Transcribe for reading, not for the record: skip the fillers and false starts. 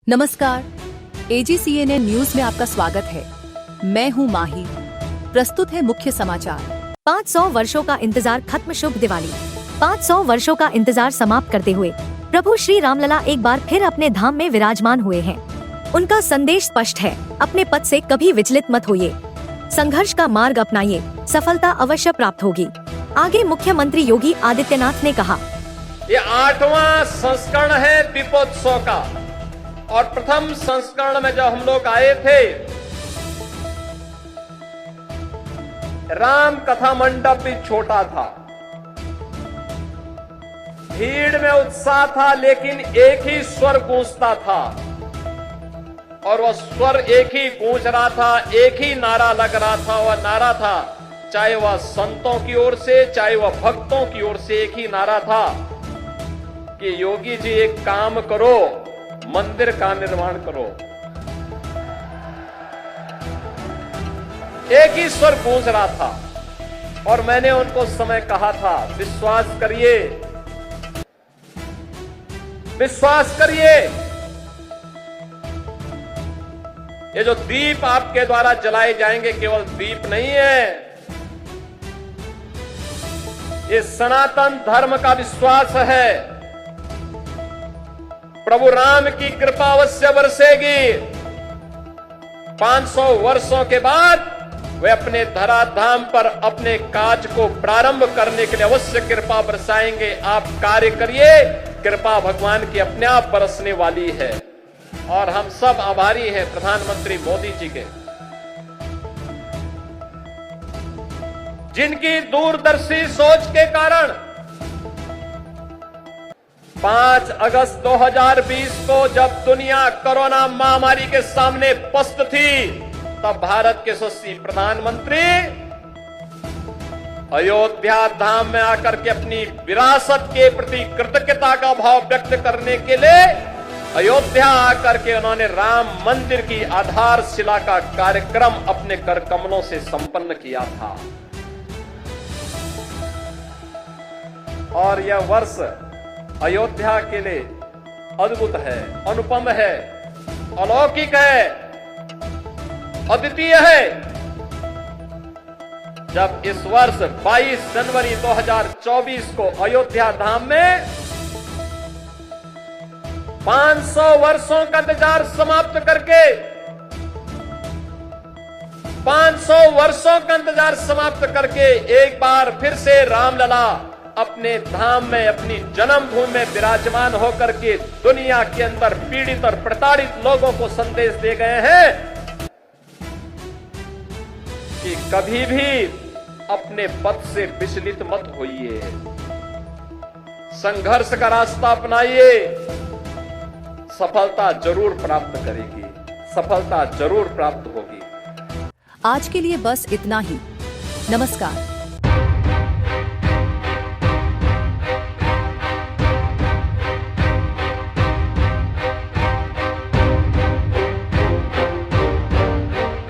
नमस्कार, AGCNN news में आपका स्वागत है। मैं हूं माही। प्रस्तुत है मुख्य समाचार। 500 वर्षों का इंतजार खत्म, शुभ दिवाली। 500 वर्षों का इंतजार समाप्त करते हुए प्रभु श्री रामलला एक बार फिर अपने धाम में विराजमान हुए हैं। उनका संदेश स्पष्ट है, अपने पथ से कभी विचलित मत होइए, संघर्ष का मार्ग अपनाइए, सफलता अवश्य प्राप्त होगी। आगे मुख्यमंत्री योगी आदित्यनाथ ने कहा, ये 8वां संस्करण है दीपोत्सव का और प्रथम संस्करण में जब हम लोग आए थे, राम कथा मंडप भी छोटा था, भीड़ में उत्साह था, लेकिन एक ही स्वर गूंजता था और वह स्वर एक ही गूंज रहा था, एक ही नारा लग रहा था। वह नारा था, चाहे वह संतों की ओर से, चाहे वह भक्तों की ओर से, एक ही नारा था कि योगी जी एक काम करो, मंदिर का निर्माण करो। एक ही स्वर गूंज रहा था और मैंने उनको उस समय कहा था, विश्वास करिए, विश्वास करिए, ये जो दीप आपके द्वारा जलाए जाएंगे केवल दीप नहीं है, ये सनातन धर्म का विश्वास है। प्रभु राम की कृपा अवश्य बरसेगी। 500 वर्षों के बाद वे अपने धराधाम पर अपने काज को प्रारंभ करने के लिए अवश्य कृपा बरसाएंगे। आप कार्य करिए, कृपा भगवान की अपने आप बरसने वाली है और हम सब आभारी हैं प्रधानमंत्री मोदी जी के, जिनकी दूरदर्शी सोच के कारण 5 अगस्त 2020 को जब दुनिया कोरोना महामारी के सामने पस्त थी, तब भारत के यशस्वी प्रधानमंत्री अयोध्या धाम में आकर के अपनी विरासत के प्रति कृतज्ञता का भाव व्यक्त करने के लिए अयोध्या आकर के उन्होंने राम मंदिर की आधारशिला का कार्यक्रम अपने कर कमलों से संपन्न किया था। और यह वर्ष अयोध्या के लिए अद्भुत है, अनुपम है, अलौकिक है, अद्वितीय है। जब इस वर्ष 22 जनवरी 2024 को अयोध्या धाम में 500 वर्षों का इंतजार समाप्त करके 500 वर्षों का इंतजार समाप्त करके एक बार फिर से रामलला अपने धाम में, अपनी जन्मभूमि में विराजमान होकर के दुनिया के अंदर पीड़ित और प्रताड़ित लोगों को संदेश दे गए हैं कि कभी भी अपने पथ से विचलित मत होइए, संघर्ष का रास्ता अपनाइए, सफलता जरूर प्राप्त करेगी, सफलता जरूर प्राप्त होगी। आज के लिए बस इतना ही। नमस्कार।